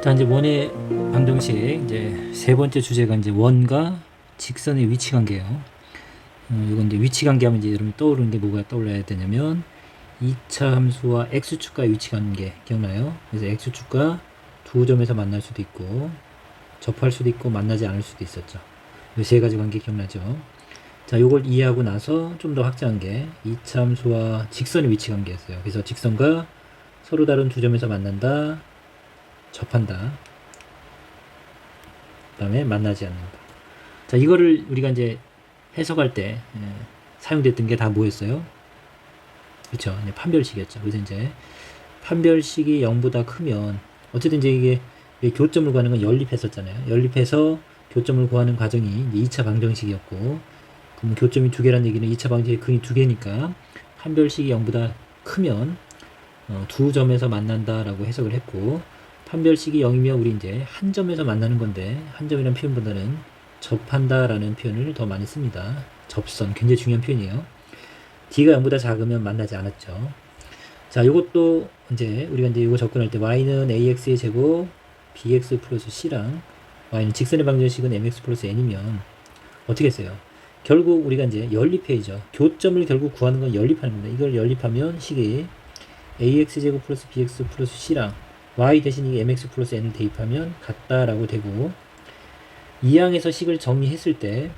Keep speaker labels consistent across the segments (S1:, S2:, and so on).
S1: 자, 이제 원의 방정식 이제 세 번째 주제가 이제 원과 직선의 위치 관계예요. 이건 이제 위치 관계 하면 이제 여러분 떠오르는 게 뭐가 떠올라야 되냐면 2차 함수와 x축과의 위치 관계 기억나요? 그래서 x축과 두 점에서 만날 수도 있고 접할 수도 있고 만나지 않을 수도 있었죠. 이 세 가지 관계 기억나죠? 자, 요걸 이해하고 나서 좀 더 확장한 게 2차 함수와 직선의 위치 관계였어요. 그래서 직선과 서로 다른 두 점에서 만난다, 접한다, 그 다음에 만나지 않는다. 자, 이거를 우리가 이제 해석할 때 사용됐던 게 다 뭐였어요? 그렇죠. 판별식이었죠. 그래서 이제 판별식이 0보다 크면 어쨌든 이제 이게 교점을 구하는 건 연립했었잖아요. 연립해서 교점을 구하는 과정이 이제 2차 방정식이었고, 그럼 교점이 두 개란 얘기는 2차 방정식의 근이 두 개니까 판별식이 0보다 크면 두 점에서 만난다라고 해석을 했고, 판별식이 0이면 우리 이제 한 점에서 만나는 건데 한 점이라는 표현보다는 접한다라는 표현을 더 많이 씁니다. 접선 굉장히 중요한 표현이에요. d가 0보다 작으면 만나지 않았죠. 자, 요것도 이제 우리가 이제 이거 접근할 때 y는 ax의 제곱 bx 플러스 c랑 y는 직선의 방정식은 mx 플러스 n이면 어떻게 했어요? 결국 우리가 이제 연립해야죠. 교점을 결국 구하는 건 연립하는 겁니다. 이걸 연립하면 식이 ax 제곱 플러스 bx 플러스 c랑 y 대신 이게 mx 플러스 n을 대입하면 같다라고 되고, 이 항에서 식을 정리했을 때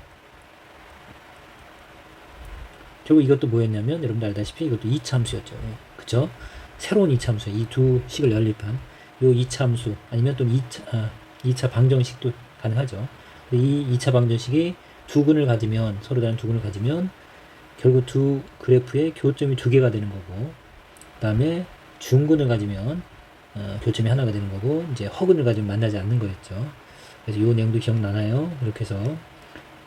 S1: 결국 이것도 뭐였냐면 여러분들 알다시피 이것도 2차 함수였죠. 그쵸? 새로운 2차 함수, 이 두 식을 연립한 요 2차 함수 아니면 또 2차 방정식도 가능하죠. 이 2차 방정식이 두 근을 가지면, 서로 다른 두 근을 가지면 결국 두 그래프의 교점이 두 개가 되는 거고, 그 다음에 중근을 가지면 교점이 하나가 되는 거고, 이제 허근을 가지면 만나지 않는 거였죠. 그래서 이 내용도 기억나나요? 이렇게 해서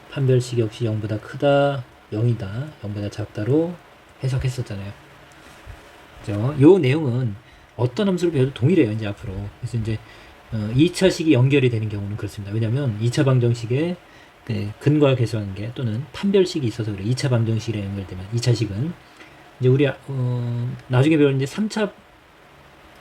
S1: 판별식 역시 0보다 크다, 0이다, 0보다 작다로 해석했었잖아요. 그죠? 이 내용은 어떤 함수를 배워도 동일해요, 이제 앞으로. 그래서 이제 2차식이 연결이 되는 경우는 그렇습니다. 왜냐면 2차 방정식에 근과 계수하는 게, 또는 판별식이 있어서 그래요. 2차 방정식이랑 연결되면 2차식은 이제 우리 나중에 배울 이제 3차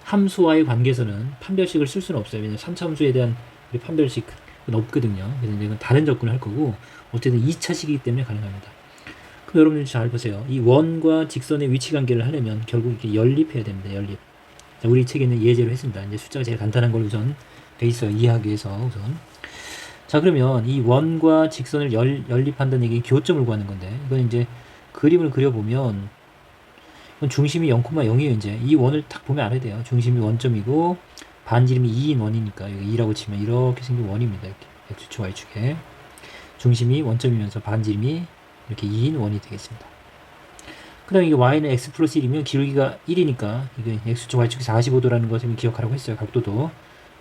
S1: 함수와의 관계에서는 판별식을 쓸 수는 없어요. 왜냐면 3차 함수에 대한 우리 판별식은 없거든요. 그래서 이제 다른 접근을 할 거고, 어쨌든 2차식이기 때문에 가능합니다. 그럼 여러분들 잘 보세요. 이 원과 직선의 위치 관계를 하려면 결국 이렇게 연립해야 됩니다. 연립. 자, 우리 책에는 예제로 했습니다. 이제 숫자가 제일 간단한 걸 우선 돼 있어요. 이해하기 위해서 우선. 자, 그러면 이 원과 직선을 연립한다는 얘기, 교점을 구하는 건데, 이건 이제 그림을 그려보면 중심이 0,0이에요. 이제 이 원을 딱 보면 알아야 돼요. 중심이 원점이고 반지름이 2인 원이니까 여기 2라고 치면 이렇게 생긴 원입니다. 이렇게 x축 y축에 중심이 원점이면서 반지름이 이렇게 2인 원이 되겠습니다. 그 다음에 이게 y는 x 플러스 1이면 기울기가 1이니까 이게 x축 y축이 45도라는 것을 기억하라고 했어요. 각도도.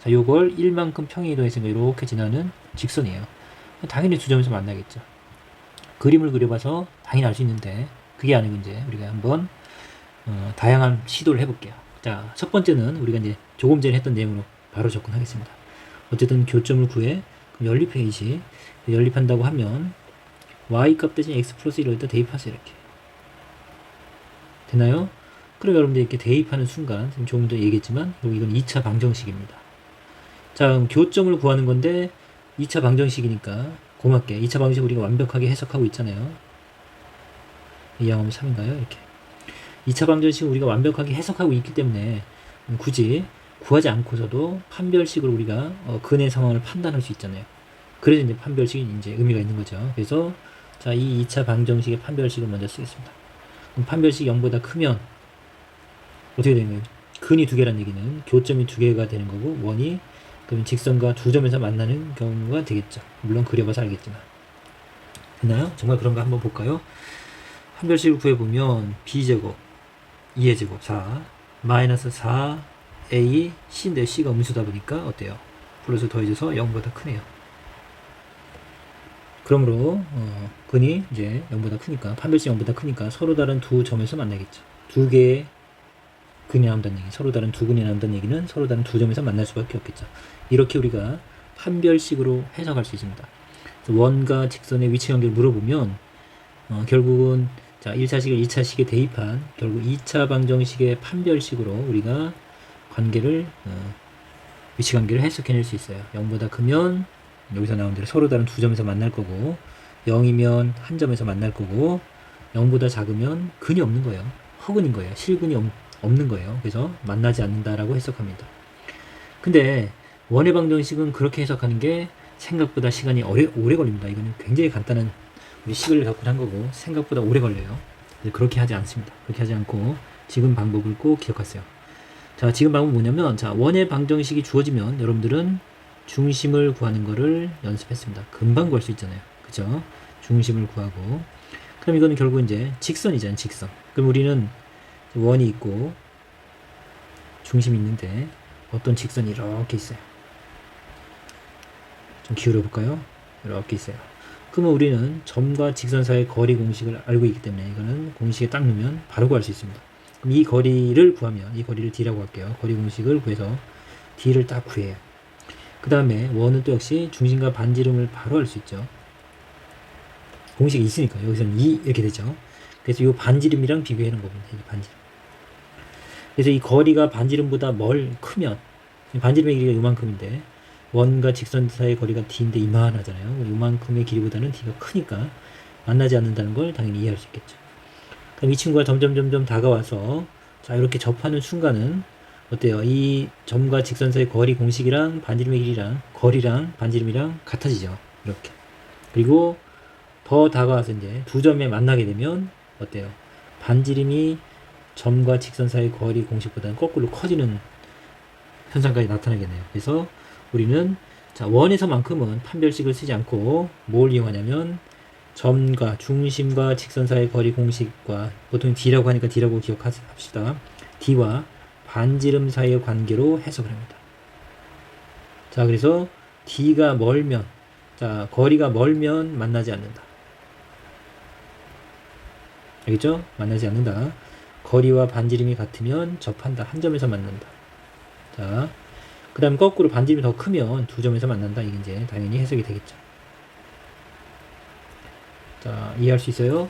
S1: 자, 요걸 1만큼 평행 이동해서 이렇게 지나는 직선이에요. 당연히 두 점에서 만나겠죠. 그림을 그려봐서 당연히 알 수 있는데, 그게 아니고 이제 우리가 한번 다양한 시도를 해볼게요. 자, 첫 번째는 우리가 이제 조금 전에 했던 내용으로 바로 접근하겠습니다. 어쨌든 교점을 구해. 그럼 연립해야지. 연립한다고 하면 y 값 대신 x 플러스 1을 여기다 대입하세요. 이렇게. 되나요? 그럼 여러분들 이렇게 대입하는 순간, 지금 조금 더 얘기했지만 이건 2차 방정식입니다. 자, 그럼 교점을 구하는 건데 2차 방정식이니까 고맙게 2차 방정식 우리가 완벽하게 해석하고 있잖아요. 이항하면 3인가요? 이렇게. 2차 방정식을 우리가 완벽하게 해석하고 있기 때문에 굳이 구하지 않고서도 판별식으로 우리가 근의 상황을 판단할 수 있잖아요. 그래서 이제 판별식이 이제 의미가 있는 거죠. 그래서 자, 이 2차 방정식의 판별식을 먼저 쓰겠습니다. 그럼 판별식이 0보다 크면 어떻게 되는 거예요? 근이 두 개란 얘기는 교점이 두 개가 되는 거고, 원이 그러면 직선과 두 점에서 만나는 경우가 되겠죠. 물론 그려봐서 알겠지만. 되나요? 정말 그런가 한번 볼까요? 판별식을 구해보면 b제곱 2의 제곱 4 마이너스 4a c인데 c가 음수다 보니까 어때요? 플러스 더해져서 0보다 크네요. 그러므로 근이 이제 0보다 크니까, 판별식 0보다 크니까 서로 다른 두 점에서 만나겠죠. 두 개의 근이 나온다는 얘기, 서로 다른 두 근이 나온다는 얘기는 서로 다른 두 점에서 만날 수밖에 없겠죠. 이렇게 우리가 판별식으로 해석할 수 있습니다. 원과 직선의 위치 관계를 물어보면 결국은 자, 1차식을 2차식에 대입한 결국 2차 방정식의 판별식으로 우리가 관계를 위치관계를 해석해낼 수 있어요. 0보다 크면 여기서 나온 대로 서로 다른 두 점에서 만날 거고 0이면 한 점에서 만날 거고 0보다 작으면 근이 없는 거예요. 허근인 거예요. 실근이 없는 거예요. 그래서 만나지 않는다라고 해석합니다. 근데 원의 방정식은 그렇게 해석하는 게 생각보다 시간이 오래 걸립니다. 이거는 굉장히 간단한 우리 식을 갖고 한 거고 생각보다 오래 걸려요. 그렇게 하지 않습니다. 그렇게 하지 않고 지금 방법을 꼭 기억하세요. 자, 지금 방법은 뭐냐면 자, 원의 방정식이 주어지면 여러분들은 중심을 구하는 거를 연습했습니다. 금방 구할 수 있잖아요. 그죠? 중심을 구하고 그럼 이거는 결국 이제 직선이잖아요. 직선. 그럼 우리는 원이 있고 중심이 있는데 어떤 직선이 이렇게 있어요. 좀 기울여 볼까요? 이렇게 있어요. 그러면 우리는 점과 직선 사이의 거리 공식을 알고 있기 때문에 이거는 공식에 딱 넣으면 바로 구할 수 있습니다. 그럼 이 거리를 구하면 이 거리를 D라고 할게요. 거리 공식을 구해서 D를 딱 구해요. 그 다음에 원은 또 역시 중심과 반지름을 바로 알 수 있죠. 공식이 있으니까 여기서는 2 이렇게 되죠. 그래서 이 반지름이랑 비교해 놓은 겁니다. 이 반지름. 그래서 이 거리가 반지름보다 크면 반지름의 길이가 이만큼인데 원과 직선 사이의 거리가 D인데 이만하잖아요. 이만큼의 길이보다는 D가 크니까 만나지 않는다는 걸 당연히 이해할 수 있겠죠. 그럼 이 친구가 점점 다가와서 자 이렇게 접하는 순간은 어때요? 이 점과 직선 사이의 거리 공식이랑 반지름의 길이랑 거리랑 반지름이랑 같아지죠. 이렇게. 그리고 더 다가와서 이제 두 점에 만나게 되면 어때요? 반지름이 점과 직선 사이의 거리 공식보다는 거꾸로 커지는 현상까지 나타나겠네요. 그래서 우리는 자 원에서만큼은 판별식을 쓰지 않고 뭘 이용하냐면 점과 중심과 직선 사이의 거리 공식과 보통 D라고 하니까 D라고 기억합시다. D와 반지름 사이의 관계로 해석을 합니다. 자 그래서 D가 멀면 자 거리가 멀면 만나지 않는다. 알겠죠? 만나지 않는다. 거리와 반지름이 같으면 접한다. 한 점에서 만난다. 자, 그 다음 거꾸로 반지름이 더 크면 두 점에서 만난다. 이게 이제 당연히 해석이 되겠죠. 자, 이해할 수 있어요?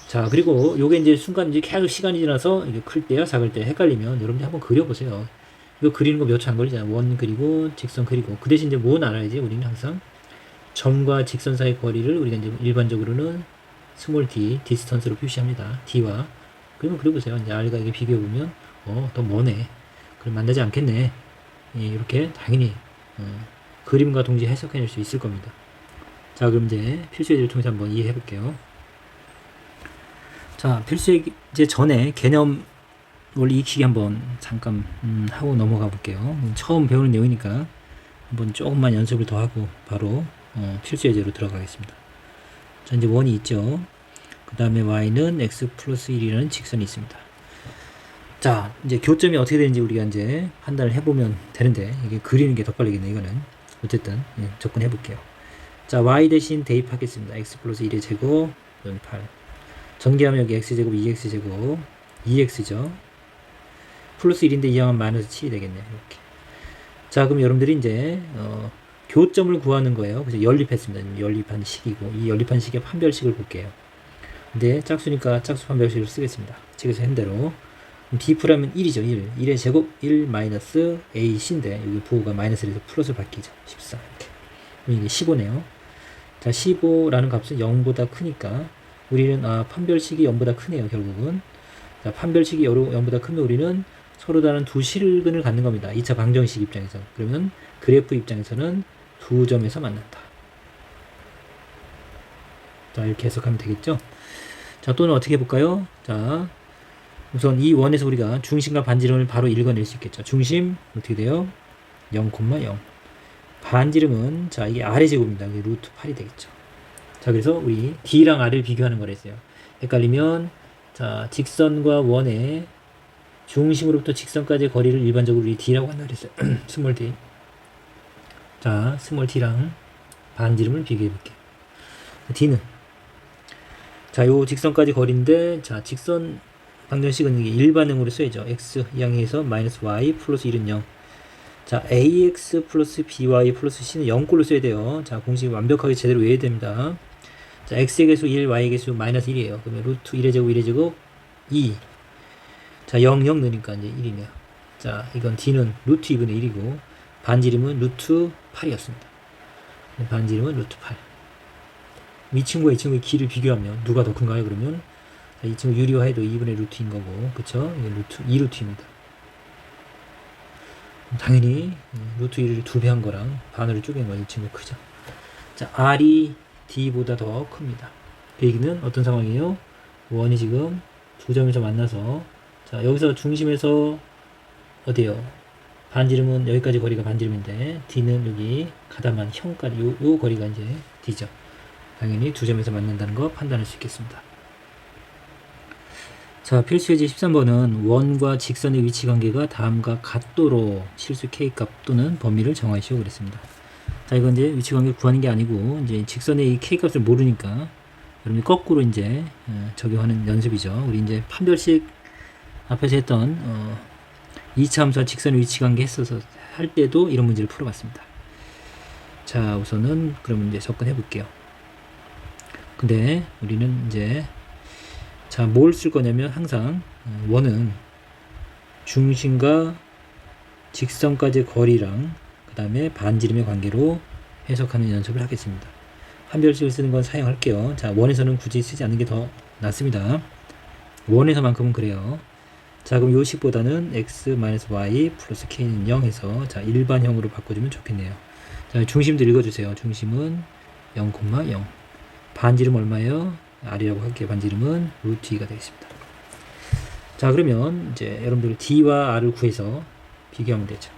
S1: 자, 그리고 요게 이제 순간 이제 계속 시간이 지나서 이게 클 때야 작을 때 헷갈리면 여러분들 한번 그려보세요. 이거 그리는 거 몇 초 안 걸리잖아요. 원 그리고 직선 그리고. 그 대신 이제 뭐 알아야지? 우리는 항상 점과 직선 사이 거리를 우리가 이제 일반적으로는 스몰 d, 디스턴스로 표시합니다. d와. 그러면 그려보세요. 이제 r과 이게 비교해보면, 더 머네. 그럼 만나지 않겠네. 예, 이렇게 당연히, 그림과 동시에 해석해낼 수 있을 겁니다. 자, 그럼 이제 필수 예제를 통해서 한번 이해해 볼게요. 자, 필수 예제 전에 개념 원리 익히기 한번 잠깐, 하고 넘어가 볼게요. 처음 배우는 내용이니까 한번 조금만 연습을 더 하고 바로, 필수 예제로 들어가겠습니다. 자, 이제 원이 있죠. 그 다음에 y는 x 플러스 1이라는 직선이 있습니다. 자, 이제 교점이 어떻게 되는지 우리가 이제 판단을 해보면 되는데, 이게 그리는 게 더 빠르겠네, 이거는. 어쨌든, 접근해 볼게요. 자, y 대신 대입하겠습니다. x 플러스 1의 제곱, 8. 전개하면 여기 x제곱, 2x제곱, 2x죠. 플러스 1인데 이항은 마이너스 7이 되겠네요, 이렇게. 자, 그럼 여러분들이 이제, 교점을 구하는 거예요. 그래서 연립했습니다. 연립한 식이고 이 연립한 식의 판별식을 볼게요. 근데 짝수니까 짝수 판별식을 쓰겠습니다. 책에서 한 대로 D프라면 1이죠. 1. 1의 제곱 1 마이너스 AC인데 여기 부호가 마이너스에서 플러스를 바뀌죠. 14 이렇게. 이게 15네요. 자 15라는 값은 0보다 크니까 우리는 판별식이 0보다 크네요. 결국은. 자 판별식이 0보다 크면 우리는 서로 다른 두 실근을 갖는 겁니다. 2차 방정식 입장에서. 그러면 그래프 입장에서는 두 점에서 만난다. 자, 이렇게 해석하면 되겠죠? 자, 또는 어떻게 해볼까요? 자, 우선 이 원에서 우리가 중심과 반지름을 바로 읽어낼 수 있겠죠. 중심, 어떻게 돼요? 0,0. 반지름은, 자, 이게 R의 제곱입니다. 이게 루트 8이 되겠죠. 자, 그래서 우리 D랑 R을 비교하는 거랬어요. 헷갈리면, 자, 직선과 원의 중심으로부터 직선까지의 거리를 일반적으로 우리 D라고 한다 그랬어요. 스몰 D. 자, 스몰 t랑 반지름을 비교해 볼게요. D는 자, 요 직선까지 거리인데 자, 직선 방정식은 이게 일반응으로 써야죠. x 이항에서 마이너스 y 플러스 1은 0. 자, ax 플러스 by 플러스 c는 0꼴로 써야 돼요. 자, 공식 완벽하게 제대로 외워야 됩니다. 자, x의 개수 1, y의 개수 마이너스 1이에요. 그러면 루트 1의 제곱 1의 제곱 2. 자, 0, 0 넣으니까 이제 1이네요. 자, 이건 d는 루트 2분의 1이고 반지름은 루트 8이었습니다. 반지름은 루트 8. 이 친구와 이 친구의 길을 비교하면 누가 더 큰가요? 그러면 이 친구 유리화해도 2분의 루트인 거고, 그쵸? 이게 루트 2루트입니다. 당연히 루트 1을 2배 한 거랑 반으로 쪼갠 거 이 친구 크죠. 자, R이 D보다 더 큽니다. 그 얘기는 어떤 상황이에요? 원이 지금 두 점에서 만나서, 자, 여기서 중심에서 어디에요? 반지름은 여기까지 거리가 반지름인데 D는 여기 가다만 형까지 요 거리가 이제 D죠. 당연히 두 점에서 만난다는 거 판단할 수 있겠습니다. 자, 필수예제 13번은 원과 직선의 위치 관계가 다음과 같도록 실수 K값 또는 범위를 정하시오 그랬습니다. 자, 이건 이제 위치 관계 구하는 게 아니고 이제 직선의 이 K값을 모르니까 여러분이 거꾸로 이제 적용하는 연습이죠. 우리 이제 판별식 앞에서 했던 2차 함수와 직선의 위치 관계 했어서 할 때도 이런 문제를 풀어봤습니다. 자, 우선은 그러면 이제 접근해 볼게요. 근데 우리는 이제 자, 뭘 쓸 거냐면 항상 원은 중심과 직선까지의 거리랑 그 다음에 반지름의 관계로 해석하는 연습을 하겠습니다. 판별식을 쓰는 건 사용할게요. 자, 원에서는 굳이 쓰지 않는 게 더 낫습니다. 원에서만큼은 그래요. 자, 그럼 요 식보다는 x-y 플러스 k는 0 해서 자, 일반형으로 바꿔주면 좋겠네요. 자, 중심도 읽어주세요. 중심은 0,0. 반지름 얼마예요? R이라고 할게요. 반지름은 루트 2가 되겠습니다. 자, 그러면 이제 여러분들 D와 R을 구해서 비교하면 되죠.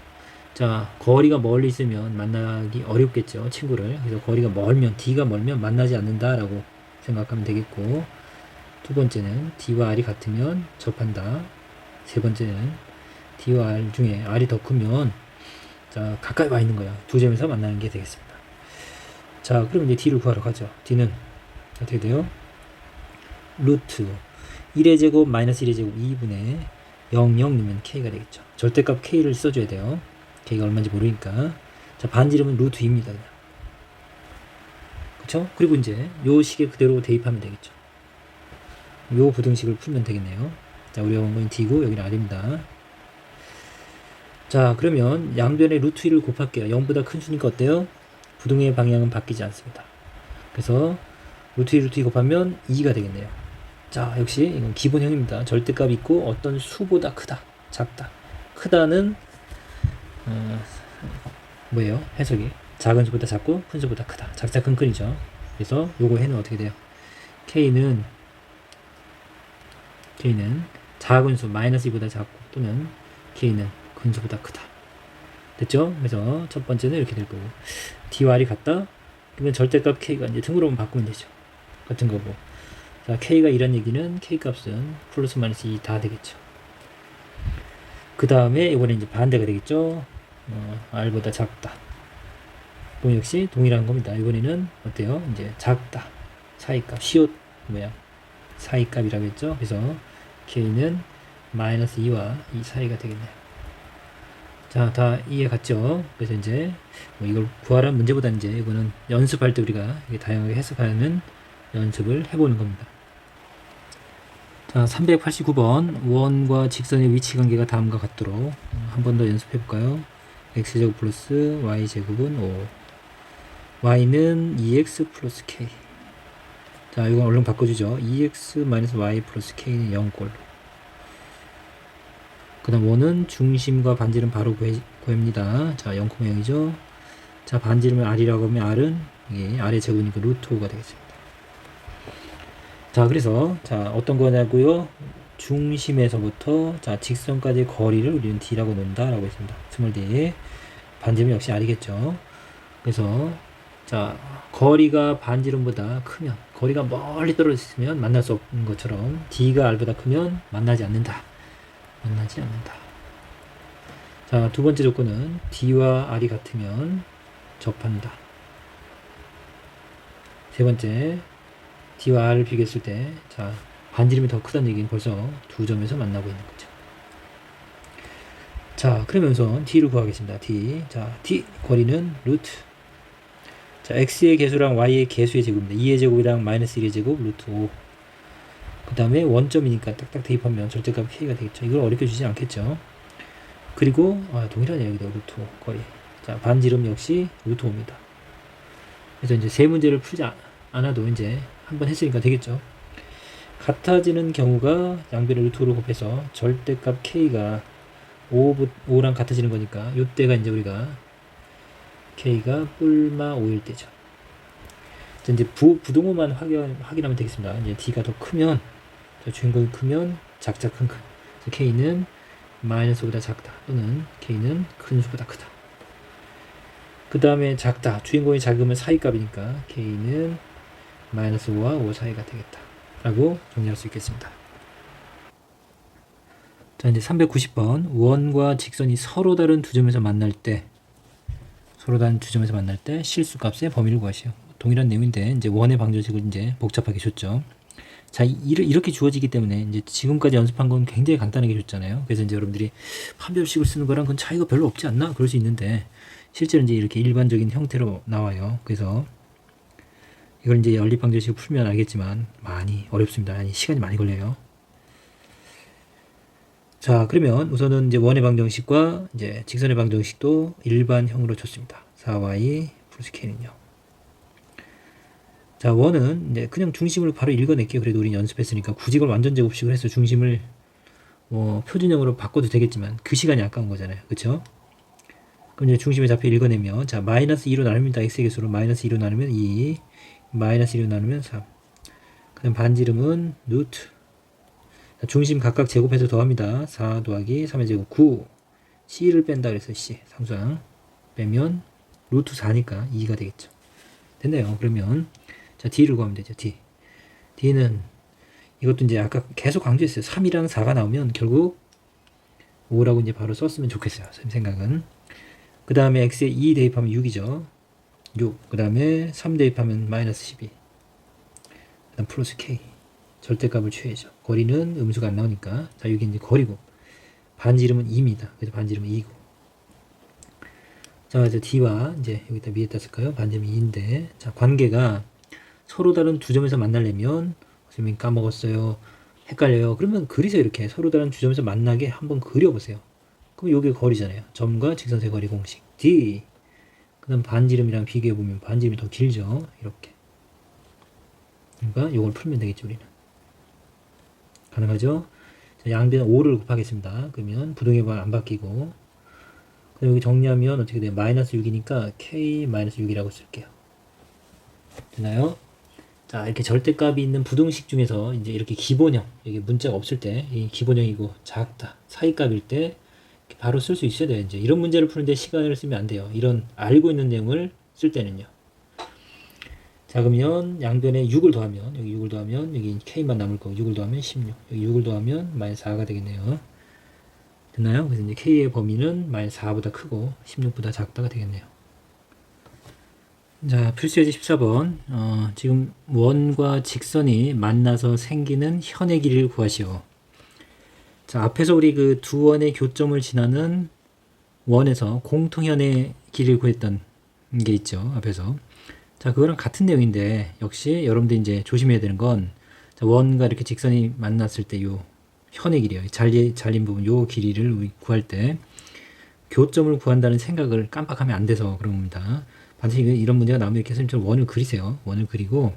S1: 자, 거리가 멀리 있으면 만나기 어렵겠죠. 친구를. 그래서 거리가 멀면, D가 멀면 만나지 않는다라고 생각하면 되겠고, 두 번째는 D와 R이 같으면 접한다. 세 번째는 D와 R 중에 R이 더 크면 자, 가까이 와 있는 거야. 두 점에서 만나는 게 되겠습니다. 자, 그럼 이제 D를 구하러 가죠. D는 어떻게 돼요? 루트 1의 제곱 마이너스 1의 제곱 2분의 0, 0 넣으면 K가 되겠죠. 절대값 K를 써줘야 돼요. K가 얼마인지 모르니까. 자, 반지름은 루트 2입니다. 그냥. 그쵸? 그리고 이제 요 식에 그대로 대입하면 되겠죠. 요 부등식을 풀면 되겠네요. 자, 우리가 본 건 D고 여기는 R입니다. 자, 그러면 양변에 루트 1을 곱할게요. 0보다 큰 수니까 어때요? 부등의 방향은 바뀌지 않습니다. 그래서 루트 1, 루트 2 곱하면 2가 되겠네요. 자, 역시 이건 기본형입니다. 절대값 있고 어떤 수보다 크다, 작다. 크다는 뭐예요? 해석이 작은 수보다 작고 큰 수보다 크다. 작자 큰 큰이죠. 그래서 요거 해는 어떻게 돼요? K는 작은 수 마이너스 2보다 작고 또는 K는 큰 수보다 크다. 됐죠? 그래서 첫 번째는 이렇게 될 거고 D와 R이 같다? 그러면 절대값 K가 이제 등으로만 바꾸면 되죠. 같은 거고. 자, K가 이란 얘기는 K값은 플러스 마이너스 2 다 되겠죠. 그 다음에 이번에 이제 반대가 되겠죠. R보다 작다. 그럼 역시 동일한 겁니다. 이번에는 어때요? 이제 작다. 사이값. 시옷 뭐야? 사이값이라고 했죠. 그래서 K는 마이너스 2와 2 사이가 되겠네요. 자, 다 이해 갔죠? 그래서 이제 뭐 이걸 구하라는 문제보다 이제 이거는 연습할 때 우리가 다양하게 해석하는 연습을 해보는 겁니다. 자, 389번 원과 직선의 위치 관계가 다음과 같도록 한 번 더 연습해 볼까요? x제곱 플러스 y제곱은 5 y는 2x 플러스 k. 자, 이건 얼른 바꿔주죠. 2x 마이너스 y 플러스 k는 0꼴로. 그 다음 원은 중심과 반지름 바로 구합니다. 자, 0,0이죠. 자, 반지름을 R이라고 하면 R은 이게 R의 제곱이니까 루트 5가 되겠습니다. 자, 그래서 자, 어떤 거냐고요? 중심에서부터 자, 직선까지의 거리를 우리는 D라고 놓는다라고 했습니다. 스몰 D. 반지름 역시 R이겠죠. 그래서 자, 거리가 반지름보다 크면, 거리가 멀리 떨어져 있으면 만날 수 없는 것처럼 D가 R보다 크면 만나지 않는다. 만나지 않는다. 자, 두 번째 조건은 D와 R이 같으면 접한다. 세 번째, D와 R을 비교했을 때, 자, 반지름이 더 크다는 얘기는 벌써 두 점에서 만나고 있는 거죠. 자, 그러면서 D를 구하겠습니다. D. 자, D 거리는 루트. 자, X의 개수랑 Y의 개수의 제곱입니다. 2의 제곱이랑 마이너스 1의 제곱 루트 5. 그 다음에 원점이니까 딱딱 대입하면 절대값 K가 되겠죠. 이걸 어렵게 주지 않겠죠. 그리고 동일하네요. 여기도 루트 5 거리. 자, 반지름 역시 루트 5입니다. 그래서 이제 세 문제를 풀지 않아도 이제 한번 했으니까 되겠죠. 같아지는 경우가 양변의 루트로 곱해서 절대값 k가 5랑 같아지는 거니까 이때가 이제 우리가 k가 뿔마 5일 때죠. 이제 부동호만 확인하면 되겠습니다. 이제 d가 더 크면, 주인공이 크면 작자 큰 k는 마이너스보다 작다 또는 k는 큰 수보다 크다. 그 다음에 작다, 주인공이 작으면 사이값이니까 k는 마이너스 5와 5 사이가 되겠다 라고 정리할 수 있겠습니다. 자, 이제 390번 원과 직선이 서로 다른 두 점에서 만날 때 실수값의 범위를 구하시오. 동일한 내용인데 이제 원의 방정식을 이제 복잡하게 줬죠. 자, 이렇게 주어지기 때문에 이제 지금까지 연습한 건 굉장히 간단하게 줬잖아요. 그래서 이제 여러분들이 판별식을 쓰는 거랑 그건 차이가 별로 없지 않나? 그럴 수 있는데 실제로 이제 이렇게 일반적인 형태로 나와요. 그래서 이걸 이제 연립방정식을 풀면 알겠지만 많이 어렵습니다. 시간이 많이 걸려요. 자, 그러면 우선은 이제 원의 방정식과 이제 직선의 방정식도 일반형으로 줬습니다. 4y 플러스 k는요. 자, 원은 이제 그냥 중심을 바로 읽어낼게요. 그래도 우리 연습했으니까 굳이 이걸 완전 제곱식을 해서 중심을 표준형으로 바꿔도 되겠지만 그 시간이 아까운 거잖아요. 그쵸? 그럼 이제 중심의 좌표 읽어내면, 자, 마이너스 2로 나눕니다. x의 개수로 마이너스 2로 나누면 2, 마이너스 2로 나누면 3. 그 다음 반지름은 루트. 자, 중심 각각 제곱해서 더합니다. 4 더하기 3의 제곱 9. c를 뺀다 그래서 c, 상수항 빼면 루트 4니까 2가 되겠죠. 됐네요. 그러면 자, d를 구하면 되죠. d는 이것도 이제 아까 계속 강조했어요. 3이랑 4가 나오면 결국 5라고 이제 바로 썼으면 좋겠어요. 제 생각은. 그 다음에 x에 2 대입하면 6이죠. 6. 그 다음에 3 대입하면 마이너스 12. 그 다음 플러스 k. 절대값을 취해야죠. 거리는 음수가 안 나오니까. 자, 이게 이제 거리고. 반지름은 2입니다. 그래서 반지름은 2고. 자, 이제 d와 이제 여기다 위에다 쓸까요? 반지름이 2인데. 자, 관계가 서로 다른 두 점에서 만나려면, 선생님 까먹었어요. 헷갈려요. 그러면 그리세요. 이렇게 서로 다른 두 점에서 만나게 한번 그려보세요. 그럼 요게 거리잖아요. 점과 직선의 거리 공식 d. 그 다음 반지름이랑 비교해보면 반지름이 더 길죠. 이렇게. 그러니까 요걸 풀면 되겠죠. 우리는 가능하죠. 자, 양변 5를 곱하겠습니다. 그러면 부동의 방 안 바뀌고, 여기 정리하면 어떻게 돼요? 마이너스 6이니까 k 마이너스 6이라고 쓸게요. 되나요? 자, 이렇게 절대값이 있는 부등식 중에서 이제 이렇게 기본형, 이게 문자가 없을 때, 이 기본형이고 작다, 사이값일 때 바로 쓸 수 있어야 돼요. 이제 이런 문제를 푸는데 시간을 쓰면 안 돼요. 이런 알고 있는 내용을 쓸 때는요. 자, 그러면 양변에 6을 더하면, 여기 6을 더하면 여기 k만 남을 거고 6을 더하면 16, 여기 6을 더하면 마이너스 4가 되겠네요. 됐나요? 그래서 이제 k의 범위는 마이너스 4보다 크고 16보다 작다가 되겠네요. 자, 필수예제 14번. 지금 원과 직선이 만나서 생기는 현의 길이를 구하시오. 자, 앞에서 우리 그 두 원의 교점을 지나는 원에서 공통현의 길이를 구했던 게 있죠. 앞에서. 자, 그거랑 같은 내용인데 역시 여러분들 이제 조심해야 되는 건, 자, 원과 이렇게 직선이 만났을 때 요 현의 길이요. 잘린 부분 요 길이를 구할 때 교점을 구한다는 생각을 깜빡하면 안 돼서 그런 겁니다. 반드시 이런 문제가 나오면 이렇게 선생님처럼 원을 그리세요. 원을 그리고,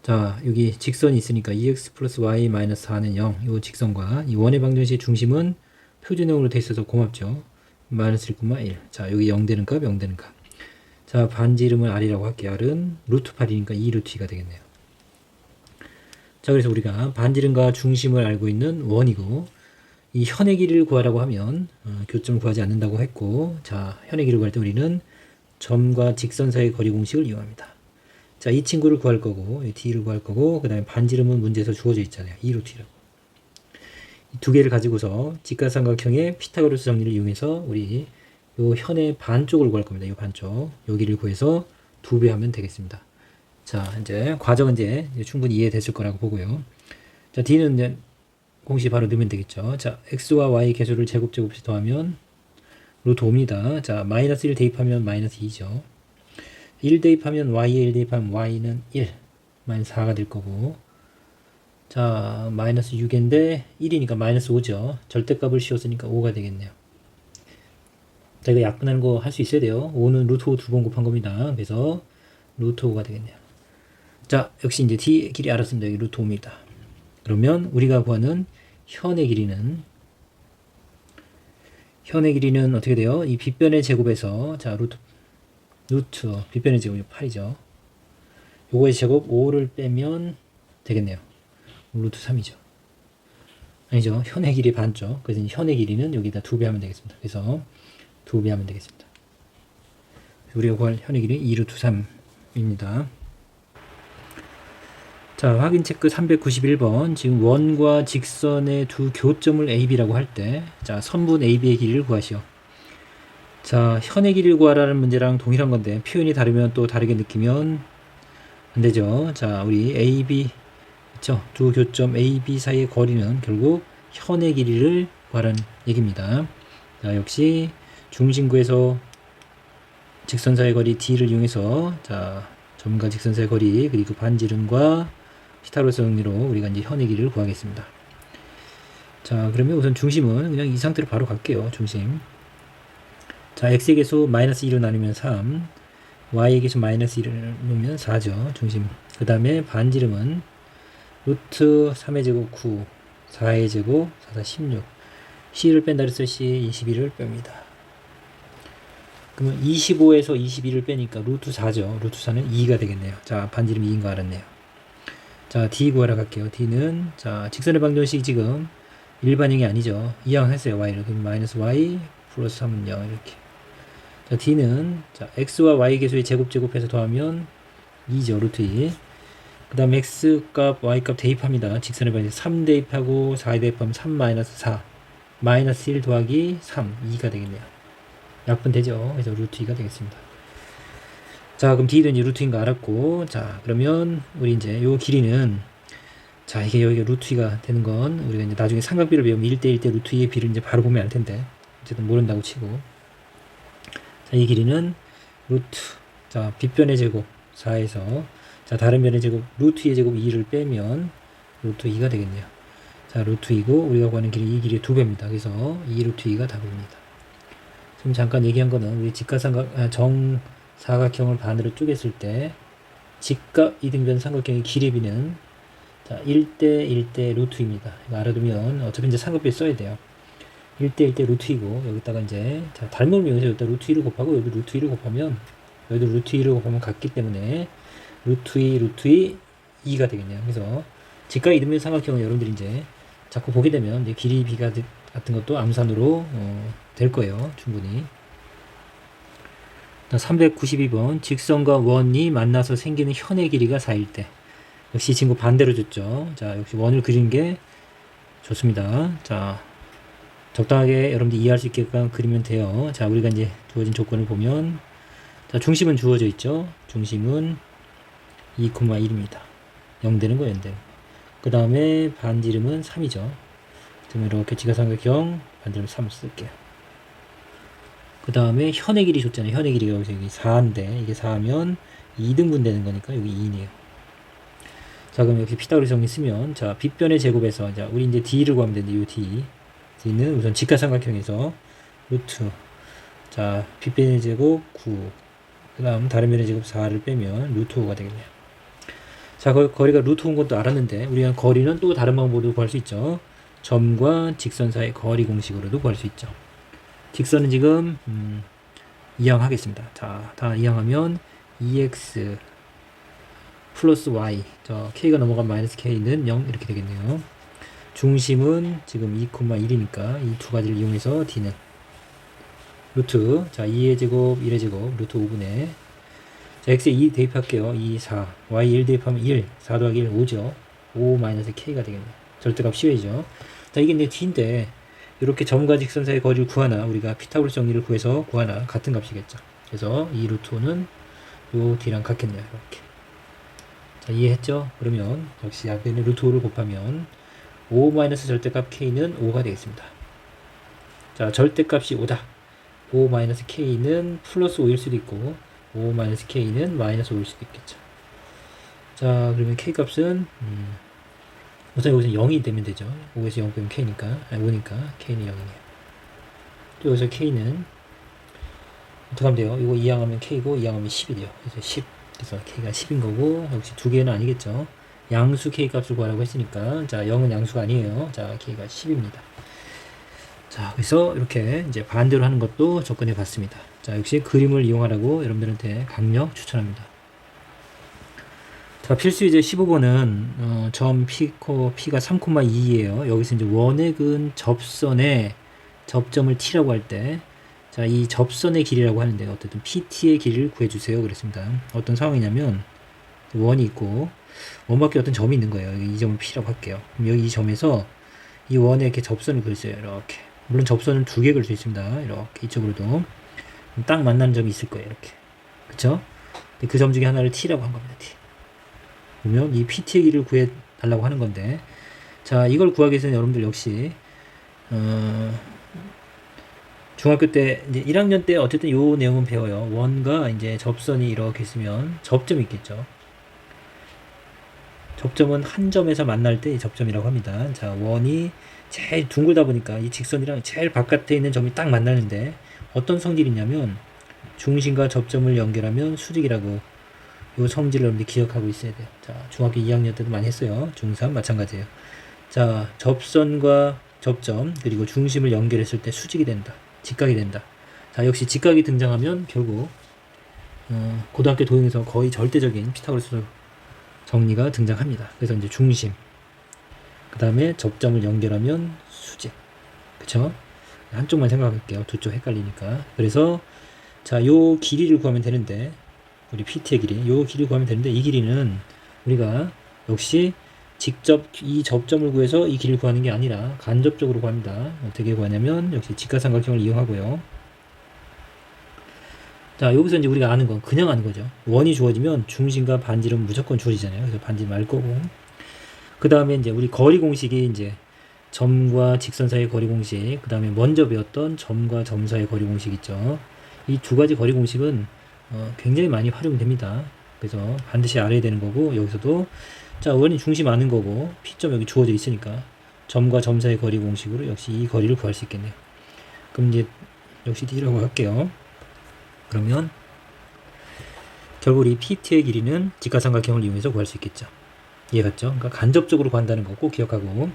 S1: 자, 여기 직선이 있으니까 2x 플러스 y 마이너스 4는 0. 이 직선과 이 원의 방정식의 중심은 표준형으로 돼 있어서 고맙죠. 마이너스 1,1. 자, 여기 0 되는 값, 0 되는 값. 자, 반지름을 r이라고 할게요. r은 루트 8이니까 2 루트 2가 되겠네요. 자, 그래서 우리가 반지름과 중심을 알고 있는 원이고, 이 현의 길이를 구하라고 하면 교점을 구하지 않는다고 했고, 자, 현의 길이를 구할 때 우리는 점과 직선 사이의 거리 공식을 이용합니다. 자, 이 친구를 구할 거고, 이 d를 구할 거고, 그 다음에 반지름은 문제에서 주어져 있잖아요. 2 루트 2라고. 이 두 개를 가지고서 직각삼각형의 피타고라스 정리를 이용해서 우리 요 현의 반쪽을 구할 겁니다. 요 반쪽. 여기를 구해서 2배 하면 되겠습니다. 자, 이제 과정은 이제 충분히 이해됐을 거라고 보고요. 자, d는 이제 공식 바로 넣으면 되겠죠. 자, x와 y 개수를 제곱해서 더하면 루트 5입니다. 자, 마이너스 1 대입하면 마이너스 2죠. 1 대입하면 y에 1 대입하면 y는 1, 마이너스 4가 될 거고, 자, 마이너스 6인데 1이니까 마이너스 5죠. 절대값을 씌웠으니까 5가 되겠네요. 자, 이거 약분하는 거 할 수 있어야 돼요. 5는 루트 5 두 번 곱한 겁니다. 그래서 루트 5가 되겠네요. 자, 역시 이제 d 길이 알았습니다. 여기 루트 5입니다. 그러면 우리가 구하는 현의 길이는 어떻게 돼요? 이 빗변의 제곱에서 자 루트 빗변의 제곱이 8이죠. 요거의 제곱 5를 빼면 되겠네요. 루트 3이죠. 아니죠. 현의 길이 반죠. 그래서 현의 길이는 여기다 2배 하면 되겠습니다. 그래서 2배 하면 되겠습니다. 우리가 구할 현의 길이는 2루트 3입니다. 자, 확인 체크 391번. 지금 원과 직선의 두 교점을 AB라고 할 때, 자, 선분 AB의 길이를 구하시오. 자, 현의 길이를 구하라는 문제랑 동일한 건데, 표현이 다르면 또 다르게 느끼면 안 되죠. 자, 우리 AB, 그쵸? 두 교점 AB 사이의 거리는 결국 현의 길이를 구하라는 얘기입니다. 자, 역시 중심구에서 직선 사이의 거리 D를 이용해서, 자, 점과 직선 사이의 거리, 그리고 반지름과 피타고라스 정리로 우리가 이제 현의 길이를 구하겠습니다. 자, 그러면 우선 중심은 그냥 이 상태로 바로 갈게요. 중심. 자, x의 개수 마이너스 2로 나누면 3, y의 개수 마이너스 1을 놓으면 4죠. 중심. 그 다음에 반지름은 루트 3의 제곱 9, 4의 제곱 4, 4, 16. c를 뺀다 그랬을 시 21을 뺍니다. 그러면 25에서 21을 빼니까 루트 4죠. 루트 4는 2가 되겠네요. 자, 반지름 2인 거 알았네요. 자, D 구하러 갈게요. D는, 자, 직선의 방정식이 지금 일반형이 아니죠. 이항했어요. Y를. 그럼 마이너스 Y 플러스 3은 0. 이렇게. 자, D는, 자, X와 Y 개수의 제곱해서 더하면 2죠. 루트 2. 그 다음 X 값, Y 값 대입합니다. 직선의 방정식 3 대입하고 4 대입하면 3 마이너스 4. 마이너스 1 더하기 3. 2가 되겠네요. 약분되죠. 그래서 루트 2가 되겠습니다. 자, 그럼 D도 이제 루트인 거 알았고, 자, 그러면 우리 이제 요 길이는, 자, 이게 여기가 루트 2가 되는 건 우리가 이제 나중에 삼각비를 배우면 1대1대 루트 2의 비를 이제 바로 보면 알 텐데, 어쨌든 모른다고 치고, 자, 이 길이는 루트, 자, 빗변의 제곱 4에서, 자, 다른 변의 제곱 루트 2의 제곱 2를 빼면 루트 2가 되겠네요. 자, 루트 2고 우리가 구하는 길이 이 길이의 2배입니다. 그래서 2 루트 2가 답입니다. 지금 잠깐 얘기한 거는 우리 정사각형을 반으로 쪼갰을 때 직각 이등변 삼각형의 길이의 비는 자 1대1대 루트입니다. 이거 알아두면 어차피 이제 삼각비에 써야 돼요. 1대1대 루트이고 여기다가 이제 자 닮음을 이용해서 여기다 루트 2를 곱하고 여기 루트 2를 곱하면 여기도 루트 2를 곱하면 같기 때문에 루트 2 2가 되겠네요. 그래서 직각 이등변 삼각형은 여러분들이 이제 자꾸 보게 되면 이제 길이 비가 같은 것도 암산으로 될 거예요. 충분히. 392번 직선과 원이 만나서 생기는 현의 길이가 4일 때 역시 친구 반대로 줬죠. 자, 역시 원을 그리는 게 좋습니다. 자, 적당하게 여러분들 이해할 수 있게끔 그리면 돼요. 자, 우리가 이제 주어진 조건을 보면 자, 중심은 주어져 있죠. 중심은 2,1입니다. 0 되는 거 0 되는 그 다음에 반지름은 3이죠. 그러면 이렇게 직각삼각형 반지름 3 쓸게요. 그 다음에 현의 길이 줬잖아요. 현의 길이가 여기 4인데 이게 4면 2등분 되는 거니까 여기 2네요. 자, 그럼 여기 피타고라스 정리 쓰면 자, 빗변의 제곱에서 자, 우리 이제 D를 구하면 되는데 이 D는 우선 직각삼각형에서 루트 자, 빗변의 제곱 9 그 다음 다른 변의 제곱 4를 빼면 루트 5가 되겠네요. 자, 거리가 루트 5인 것도 알았는데 우리가 거리는 또 다른 방법으로 구할 수 있죠. 점과 직선 사이 거리 공식으로도 구할 수 있죠. 직선은 지금 이항하겠습니다. 자, 다 이항하면 2x 플러스 y 저 k가 넘어간 마이너스 k는 0 이렇게 되겠네요. 중심은 지금 2,1이니까 이 두 가지를 이용해서 d는 루트 자 2의 제곱 1의 제곱 루트 5분의 자 x에 2 대입할게요. 2, 4 y 1 대입하면 1 4 더하기 1 5죠. 5 마이너스 k가 되겠네요. 절대값 10이죠. 자, 이게 이제 d인데 이렇게 점과 직선 사이의 거리를 구하나 우리가 피타고라스 정리를 구해서 구하나 같은 값이겠죠. 그래서 이 루트 5는 요 d랑 같겠네요. 이렇게. 자, 이해했죠? 그러면 역시 앞에 있는 루트 5를 곱하면 5 마이너스 절대값 k는 5가 되겠습니다. 자, 절대값이 5다. 5 마이너스 k는 플러스 5일 수도 있고 5 마이너스 k는 마이너스 5일 수도 있겠죠. 자, 그러면 k 값은 우선 여기서 0이 되면 되죠. 5에서 0 빼면 k니까, 5니까 k는 0이네요. 또 여기서 k는 어떻게 하면 돼요? 이거 2항하면 K고 2항하면 10이 돼요. 그래서 10. 그래서 K가 10인 거고, 역시 두 개는 아니겠죠. 양수 K 값을 구하라고 했으니까, 자, 0은 양수가 아니에요. 자, K가 10입니다. 자, 그래서 이렇게 이제 반대로 하는 것도 접근해 봤습니다. 자, 역시 그림을 이용하라고 여러분들한테 강력 추천합니다. 자, 필수 이제 15번은 점 P가 3,2이에요. 여기서 이제 원액은 접선의 접점을 T라고 할 때, 자, 이 접선의 길이라고 하는데 어쨌든 PT의 길이를 구해주세요. 그랬습니다. 어떤 상황이냐면 원이 있고 원밖에 어떤 점이 있는 거예요. 이 점을 P라고 할게요. 그럼 여기 이 점에서 이 원에 이렇게 접선을 그렸어요. 이렇게. 물론 접선은 두 개 그릴 수 있습니다. 이렇게 이쪽으로도 딱 만나는 점이 있을 거예요. 이렇게. 그쵸? 그 점 중에 하나를 T라고 한 겁니다. T. 보면 이 PT의 길이를 구해 달라고 하는 건데, 자, 이걸 구하기 위해서는 여러분들 역시 중학교 때 이제 1학년 때 어쨌든 요 내용은 배워요. 원과 이제 접선이 이렇게 있으면 접점이 있겠죠. 접점은 한 점에서 만날 때 이 접점이라고 합니다. 자, 원이 제일 둥글다 보니까 이 직선이랑 제일 바깥에 있는 점이 딱 만나는데 어떤 성질이 있냐면 중심과 접점을 연결하면 수직이라고, 요 성질을 여러분들 기억하고 있어야 돼요. 자, 중학교 2학년 때도 많이 했어요. 중3 마찬가지예요. 자, 접선과 접점 그리고 중심을 연결했을 때 수직이 된다. 직각이 된다. 자, 역시 직각이 등장하면 결국 고등학교 도형에서 거의 절대적인 피타고라스 정리가 등장합니다. 그래서 이제 중심, 그 다음에 접점을 연결하면 수직. 그쵸? 한쪽만 생각할게요. 두 쪽 헷갈리니까. 그래서 자, 요 길이를 구하면 되는데, 우리 PT의 길이, 요 길이 구하면 되는데, 이 길이는 우리가 역시 직접 이 접점을 구해서 이 길이를 구하는 게 아니라 간접적으로 구합니다. 어떻게 구하냐면 역시 직각삼각형을 이용하고요. 자, 여기서 이제 우리가 아는 건 그냥 아는 거죠. 원이 주어지면 중심과 반지름은 무조건 주어지잖아요. 그래서 반지 말 거고. 그 다음에 이제 우리 거리 공식이 이제 점과 직선 사이의 거리 공식, 그 다음에 먼저 배웠던 점과 점 사이의 거리 공식 있죠. 이 두 가지 거리 공식은 굉장히 많이 활용됩니다. 그래서 반드시 알아야 되는 거고, 여기서도 자, 원이 중심 아는 거고, P점 여기 주어져 있으니까 점과 점 사이의 거리 공식으로 역시 이 거리를 구할 수 있겠네요. 그럼 이제 역시 D라고 할게요. 그러면 결국 이 PT의 길이는 직각삼각형을 이용해서 구할 수 있겠죠. 이해갔죠? 그러니까 간접적으로 구한다는 거 꼭 기억하고,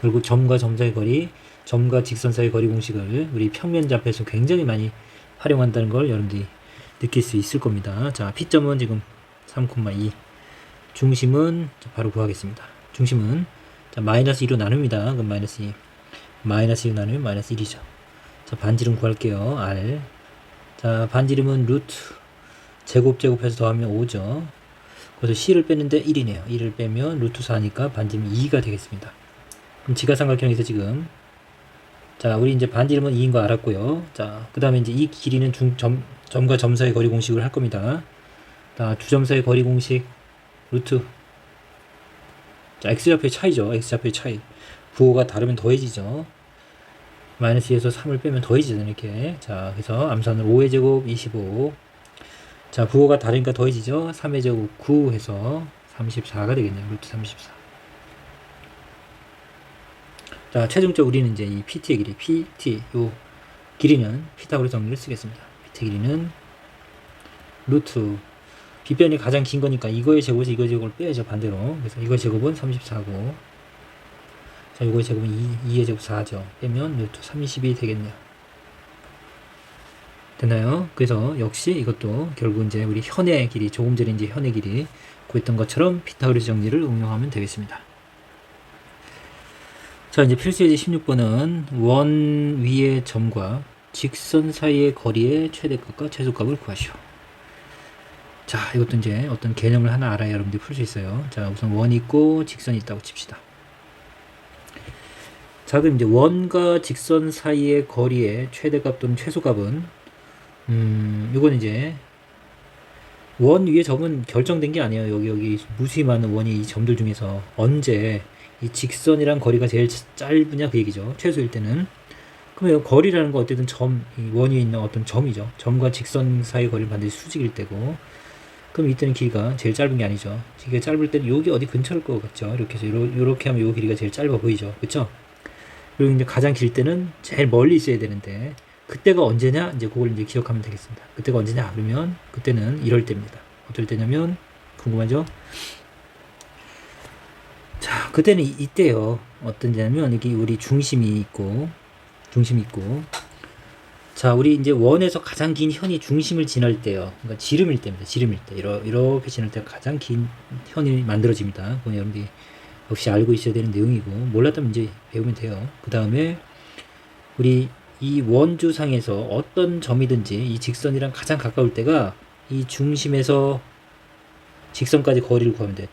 S1: 결국 점과 점 사이의 거리, 점과 직선 사이의 거리 공식을 우리 평면잡에서 굉장히 많이 활용한다는 걸 여러분들이 느낄 수 있을 겁니다. 자, P점은 지금 3,2, 중심은 바로 구하겠습니다. 중심은 자, 마이너스 2로 나눕니다. 그럼 마이너스 2, 마이너스 2 나누면 마이너스 1이죠. 자, 반지름 구할게요. R. 자, 반지름은 루트 제곱해서 더하면 5죠. 그래서 C를 뺐는데 1이네요. 1을 빼면 루트 4니까 반지름이 2가 되겠습니다. 그럼 직각삼각형에서 지금 자, 우리 이제 반지름은 2인 거 알았고요. 자, 그 다음에 이제 이 길이는 점과 점 사이 거리 공식을 할 겁니다. 자, 두 점 사이 거리 공식 루트, 자, x좌표의 차이죠. x좌표의 차이. 부호가 다르면 더해지죠. 마이너스 2에서 3을 빼면 더해지잖아요. 이렇게. 자, 그래서 암산을 5의 제곱 25. 자, 부호가 다르니까 더해지죠. 3의 제곱 9 해서 34가 되겠네요. 루트 34. 자, 최종적으로 우리는 이제 이 PT의 길이, PT, 요 길이는 피타고라스 정리를 쓰겠습니다. PT 길이는 루트, 빗변이 가장 긴 거니까 이거의 제곱에서 이거의 제곱을 빼야죠. 반대로. 그래서 이거의 제곱은 34고, 자, 이거의 제곱은 2의 제곱 4죠. 빼면 루트 32 되겠네요. 됐나요? 그래서 역시 이것도 결국 이제 우리 현의 길이, 조금 전에 이제 현의 길이 구했던 것처럼 피타고라스 정리를 응용하면 되겠습니다. 자, 이제 필수예제 16번은 원 위의 점과 직선 사이의 거리의 최대값과 최소값을 구하시오. 자, 이것도 이제 어떤 개념을 하나 알아야 여러분들이 풀 수 있어요. 자, 우선 원이 있고 직선이 있다고 칩시다. 자, 그럼 이제 원과 직선 사이의 거리의 최대값 또는 최소값은 이건 이제 원 위의 점은 결정된 게 아니에요. 여기 무수히 많은 원이 이 점들 중에서 언제 이 직선이랑 거리가 제일 짧으냐 그 얘기죠. 최소일 때는. 그러면 거리라는 거 어쨌든 점, 이 원 위에 있는 어떤 점이죠. 점과 직선 사이의 거리는 반드시 수직일 때고, 그럼 이때는 길이가 제일 짧은 게 아니죠. 길이가 짧을 때는 여기 어디 근처일 것 같죠. 이렇게 해서 이렇게 하면 요 길이가 제일 짧아 보이죠. 그쵸? 그리고 이제 가장 길 때는 제일 멀리 있어야 되는데 그때가 언제냐? 이제 그걸 이제 기억하면 되겠습니다. 그때가 언제냐? 그러면 그때는 이럴 때입니다. 어떨 때냐면 궁금하죠? 자, 그때는 이때요. 어떤 데냐면 여기 우리 중심이 있고 자, 우리 이제 원에서 가장 긴 현이 중심을 지날 때요. 그러니까 지름일 때입니다. 지름일 때. 이렇게 지날 때가 가장 긴 현이 만들어집니다. 그건 여러분들이 역시 알고 있어야 되는 내용이고, 몰랐다면 이제 배우면 돼요. 그 다음에 우리 이 원주상에서 어떤 점이든지 이 직선이랑 가장 가까울 때가 이 중심에서 직선까지 거리를 구하면 돼요.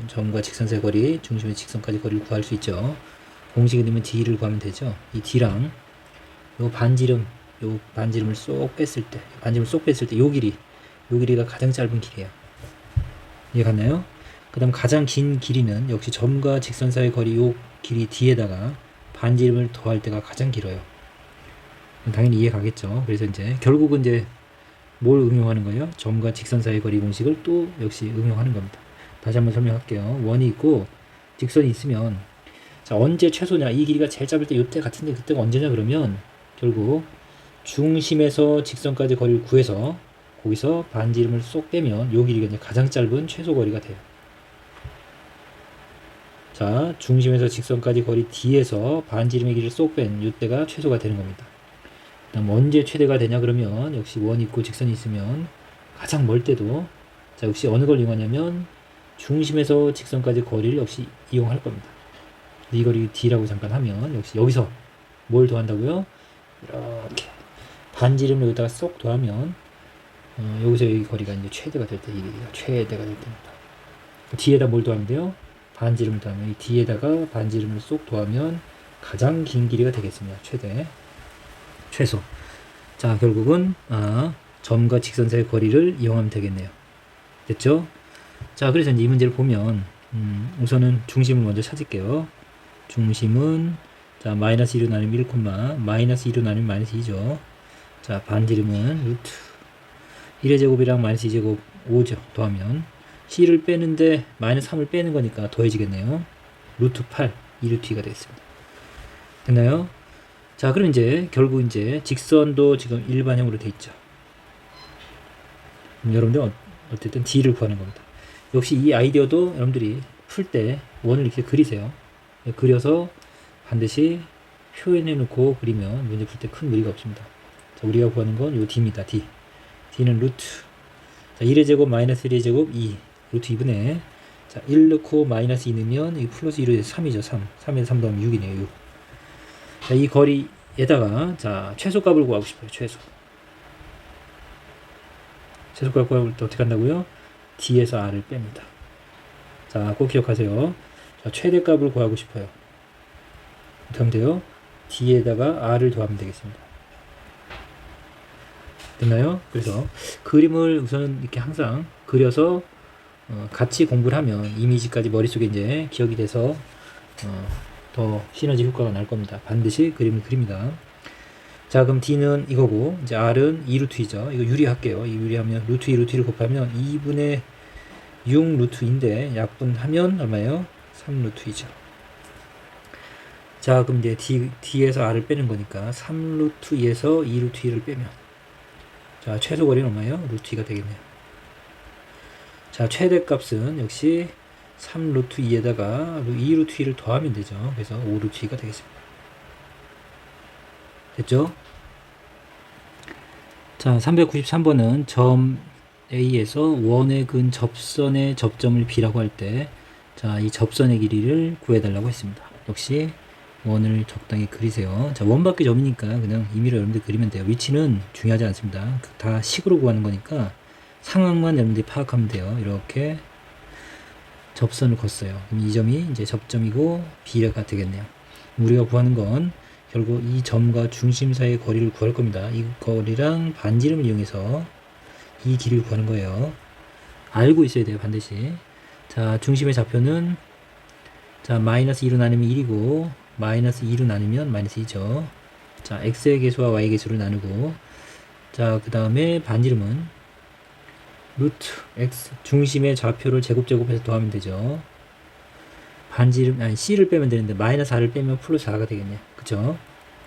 S1: 점과 직선 사이 거리, 중심에서 직선까지 거리를 구할 수 있죠. 공식이 되면 d를 구하면 되죠. 이 d랑 요 반지름을 쏙 뺐을 때, 요 길이가 가장 짧은 길이에요. 이해 갔나요? 그 다음 가장 긴 길이는 역시 점과 직선 사이 거리 요 길이 d에다가 반지름을 더할 때가 가장 길어요. 당연히 이해 가겠죠. 그래서 이제 결국은 이제 뭘 응용하는 거예요? 점과 직선 사이 거리 공식을 또 역시 응용하는 겁니다. 다시 한번 설명할게요. 원이 있고 직선이 있으면 자, 언제 최소냐? 이 길이가 제일 짧을 때 이때 같은데 그때가 언제냐? 그러면 결국 중심에서 직선까지 거리를 구해서 거기서 반지름을 쏙 빼면 요 길이가 이제 가장 짧은 최소 거리가 돼요. 자, 중심에서 직선까지 거리 D에서 반지름의 길이를 쏙 뺀 이때가 최소가 되는 겁니다. 그다음 언제 최대가 되냐 그러면 역시 원이 있고 직선이 있으면 가장 멀 때도 자, 역시 어느 걸 이용하냐면 중심에서 직선까지 거리를 역시 이용할 겁니다. 이 거리 D라고 잠깐 하면 역시 여기서 뭘 더한다고요? 이렇게 반지름을 여기다가 쏙 더하면 여기서 여기 거리가 이제 최대가 될 때, 이 길이가 최대가 될 때입니다. D에다 뭘 더하면 돼요? 반지름을 더하면 이 D에다가 반지름을 쏙 더하면 가장 긴 길이가 되겠습니다. 최소. 자, 결국은 점과 직선 사이의 거리를 이용하면 되겠네요. 됐죠? 자, 그래서 이제 이 문제를 보면 우선은 중심을 먼저 찾을게요. 중심은 자, 마이너스 2로 나누면 1, 마이너스 2로 나누면 마이너스 2죠. 자, 반지름은 루트 1의 제곱이랑 마이너스 2제곱 5죠. 더하면 C를 빼는데 마이너스 3을 빼는 거니까 더해지겠네요. 루트 8, 2루트 2가 되겠습니다. 됐나요? 자, 그럼 이제 결국 이제 직선도 지금 일반형으로 돼 있죠. 여러분들 어쨌든 D를 구하는 겁니다. 역시 이 아이디어도 여러분들이 풀 때 원을 이렇게 그리세요. 그려서 반드시 표현해 놓고 그리면 문제 풀 때 큰 무리가 없습니다. 자, 우리가 구하는 건 요 D입니다. D는 루트. 자, 1의 제곱 마이너스 1의 제곱 2. 루트 2분의 자, 1 넣고 마이너스 2 넣으면 이 플러스 1로 해서 3이죠. 3에서 3 더하면 6이네요. 6. 자, 이 거리에다가 자, 최소값을 구하고 싶어요. 최소값 구할 때 어떻게 한다고요? D에서 R을 뺍니다. 자, 꼭 기억하세요. 자, 최대값을 구하고 싶어요. 어떻게 하면 돼요? D에다가 R을 더하면 되겠습니다. 됐나요? 그래서 그림을 우선 이렇게 항상 그려서 같이 공부를 하면 이미지까지 머릿속에 이제 기억이 돼서 더 시너지 효과가 날 겁니다. 반드시 그림을 그립니다. 자, 그럼 D는 이거고 이제 R은 2루트이죠. 이거 유리할게요. 이 유리하면 루트 2 루트 2를 곱하면 2분의 6 루트 2인데 약분하면 얼마예요? 3 루트 2죠. 자, 그럼 이제 D에서 R을 빼는 거니까 3 루트 2에서 2 루트 2를 빼면 자, 최소 거리는 얼마예요? 루트 2가 되겠네요. 자, 최대값은 역시 3 루트 2에다가 2 루트 2를 더하면 되죠. 그래서 5 루트 2가 되겠습니다. 됐죠? 자, 393번은 점 A에서 원의 근 접선의 접점을 B라고 할 때 자, 이 접선의 길이를 구해달라고 했습니다. 역시 원을 적당히 그리세요. 자, 원밖에 점이니까 그냥 임의로 여러분들 그리면 돼요. 위치는 중요하지 않습니다. 다 식으로 구하는 거니까 상황만 여러분들이 파악하면 돼요. 이렇게 접선을 걷어요. 그럼 이 점이 이제 접점이고 B가 되겠네요. 우리가 구하는 건 결국 이 점과 중심 사이의 거리를 구할 겁니다. 이 거리랑 반지름을 이용해서 이 길이를 구하는 거예요. 알고 있어야 돼요. 반드시. 자, 중심의 좌표는 자, 마이너스 2로 나누면 1이고 마이너스 2로 나누면 마이너스 2죠. 자, x의 개수와 y의 개수를 나누고 자, 그 다음에 반지름은 루트 x 중심의 좌표를 제곱해서 더하면 되죠. 반지름 아니 c를 빼면 되는데 마이너스 4를 빼면 플러스 4가 되겠네요. 그쵸?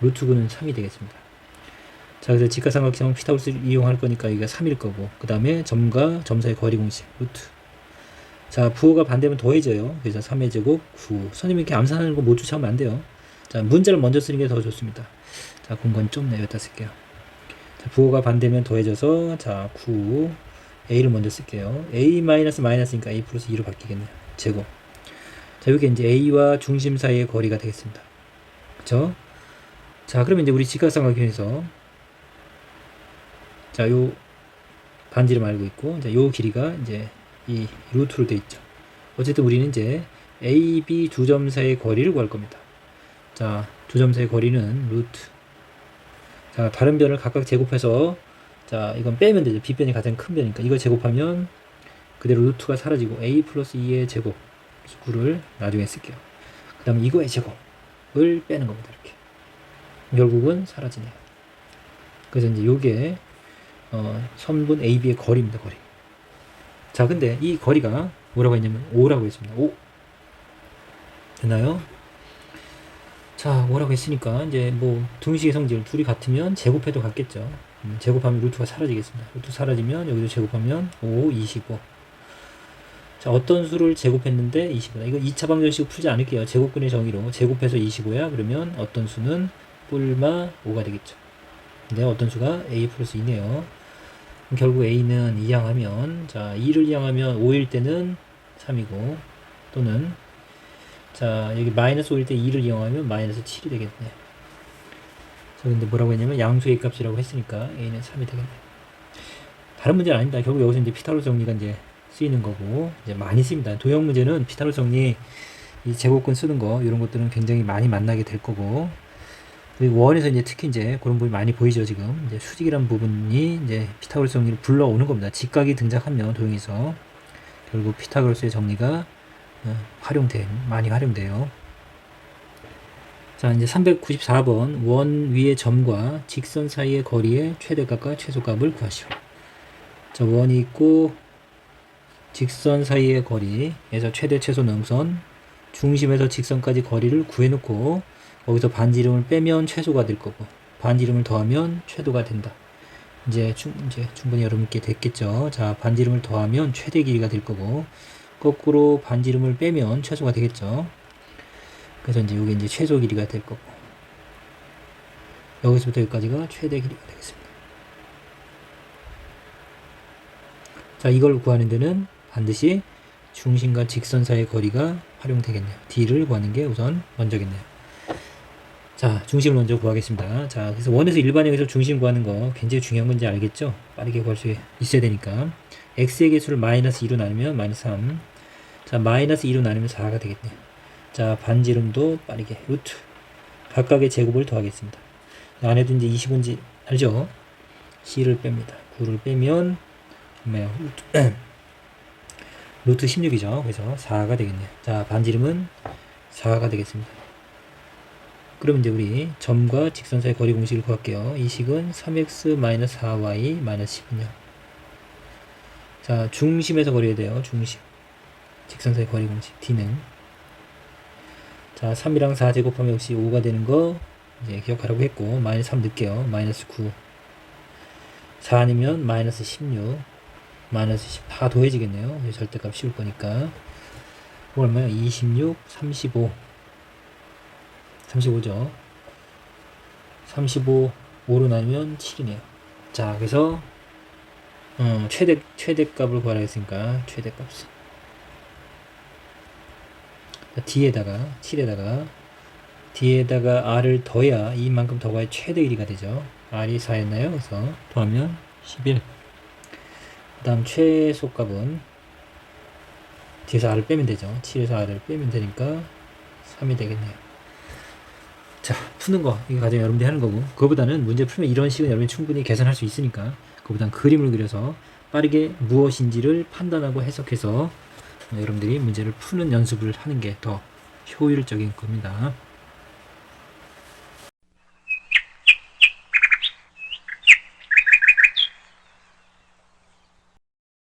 S1: 루트 9는 3이 되겠습니다. 자, 그래서 직각삼각형 피타고라스를 이용할 거니까 이게 3일 거고, 그 다음에 점과 점 사이 거리 공식 루트. 자, 부호가 반대면 더해져요. 그래서 3의 제곱 9. 선생님이 이렇게 암산하는 거 못 쫓아오면 안 돼요. 자, 문자를 먼저 쓰는 게 더 좋습니다. 자, 공간 좁네. 여기다 쓸게요. 자, 부호가 반대면 더해져서, 자, 9. a를 먼저 쓸게요. a 마이너스니까 a 플러스 2로 바뀌겠네요. 제곱. 자, 이게 이제 a와 중심 사이의 거리가 되겠습니다. 그쵸? 자, 그러면 이제 우리 직각삼각형에서, 자, 요 반지름 알고 있고, 자, 요 길이가 이제 이 루트로 돼 있죠. 어쨌든 우리는 이제 A, B 두 점 사이의 거리를 구할 겁니다. 자, 두 점 사이의 거리는 루트. 자, 다른 변을 각각 제곱해서, 자, 이건 빼면 되죠. B변이 가장 큰 변이니까. 이걸 제곱하면 그대로 루트가 사라지고 A 플러스 2의 제곱 9를 나중에 쓸게요. 그 다음에 이거의 제곱을 빼는 겁니다. 이렇게. 결국은 사라지네요. 그래서 이제 요게 선분 AB의 거리입니다. 거리. 자, 근데 이 거리가 뭐라고 했냐면 5라고 했습니다. 5. 됐나요? 자, 5라고 했으니까 이제 뭐 등식의 성질 둘이 같으면 제곱해도 같겠죠. 제곱하면 루트가 사라지겠습니다. 루트 사라지면 여기도 제곱하면 5, 25. 자, 어떤 수를 제곱했는데 25다. 이거 2차 방정식 풀지 않을게요. 제곱근의 정의로 제곱해서 25야. 그러면 어떤 수는 뿔마 5가 되겠죠. 근데 어떤 수가 a 플러스 2네요. 결국 a는 이항하면, 자, 2를 이항하면 5일 때는 3이고, 또는, 자, 여기 마이너스 5일 때 2를 이용하면 마이너스 7이 되겠네요. 자, 근데 뭐라고 했냐면 양수의 값이라고 했으니까 a는 3이 되겠네요. 다른 문제는 아닙니다. 결국 여기서 이제 피타고라스 정리가 이제 쓰이는 거고, 이제 많이 씁니다. 도형 문제는 피타고라스 정리, 이 제곱근 쓰는 거, 이런 것들은 굉장히 많이 만나게 될 거고, 그리고 원에서 이제 특히 이제 그런 부분이 많이 보이죠. 지금 이제 수직이라는 부분이 이제 피타고라스 정리를 불러오는 겁니다. 직각이 등장하면 도형에서 결국 피타고라스의 정리가 많이 활용돼요. 자, 이제 394번 원 위의 점과 직선 사이의 거리의 최대값과 최소값을 구하시오. 자, 원이 있고 직선 사이의 거리에서 최대 최소 능선, 중심에서 직선까지 거리를 구해놓고 거기서 반지름을 빼면 최소가 될 거고 반지름을 더하면 최도가 된다. 이제 충분히 여러분께 됐겠죠. 자, 반지름을 더하면 최대 길이가 될 거고 거꾸로 반지름을 빼면 최소가 되겠죠. 그래서 이제 이게 이제 최소 길이가 될 거고 여기서부터 여기까지가 최대 길이가 되겠습니다. 자, 이걸 구하는 데는 반드시 중심과 직선 사이의 거리가 활용되겠네요. D를 구하는 게 우선 먼저겠네요. 자, 중심을 먼저 구하겠습니다. 자, 그래서 원에서 일반형에서 중심 구하는 거 굉장히 중요한 건지 알겠죠? 빠르게 구할 수 있어야 되니까. x의 개수를 마이너스 2로 나누면 마이너스 3. 자, 마이너스 2로 나누면 4가 되겠네요. 자, 반지름도 빠르게 루트. 각각의 제곱을 더하겠습니다. 안에도 이제 20인지 알죠? c를 뺍니다. 9를 빼면 뭐예요? 루트 16이죠. 그래서 4가 되겠네요. 자, 반지름은 4가 되겠습니다. 그럼 이제 우리 점과 직선 사이 거리 공식을 구할게요. 이 식은 3x-4y-10은요. 자, 중심에서 거리해야 돼요. 중심. 직선 사이 거리 공식 D는. 자, 3이랑 4 제곱하면 역시 5가 되는 거 이제 기억하라고 했고, 마이너스 3 넣을게요. 마이너스 9. 4 아니면 마이너스 16. 마이너스 10. 다 더해지겠네요. 절대값 씌울 거니까. 얼마요? 26, 35. 35죠. 35, 5로 나누면 7이네요. 자, 그래서 최대값을 구하라 했으니까 최대값 D에다가 7에다가 D에다가 R을 더해야 이만큼 더가야 최대 길이가 되죠. R이 4였나요? 그래서 더하면 11. 그 다음 최소값은 D에서 R을 빼면 되죠. 7에서 R을 빼면 되니까 3이 되겠네요. 자, 푸는 거, 이게 가장 여러분들이 하는 거고, 그거보다는 문제 풀면 이런 식은 여러분이 충분히 계산할 수 있으니까, 그거보다는 그림을 그려서 빠르게 무엇인지를 판단하고 해석해서 여러분들이 문제를 푸는 연습을 하는 게 더 효율적인 겁니다.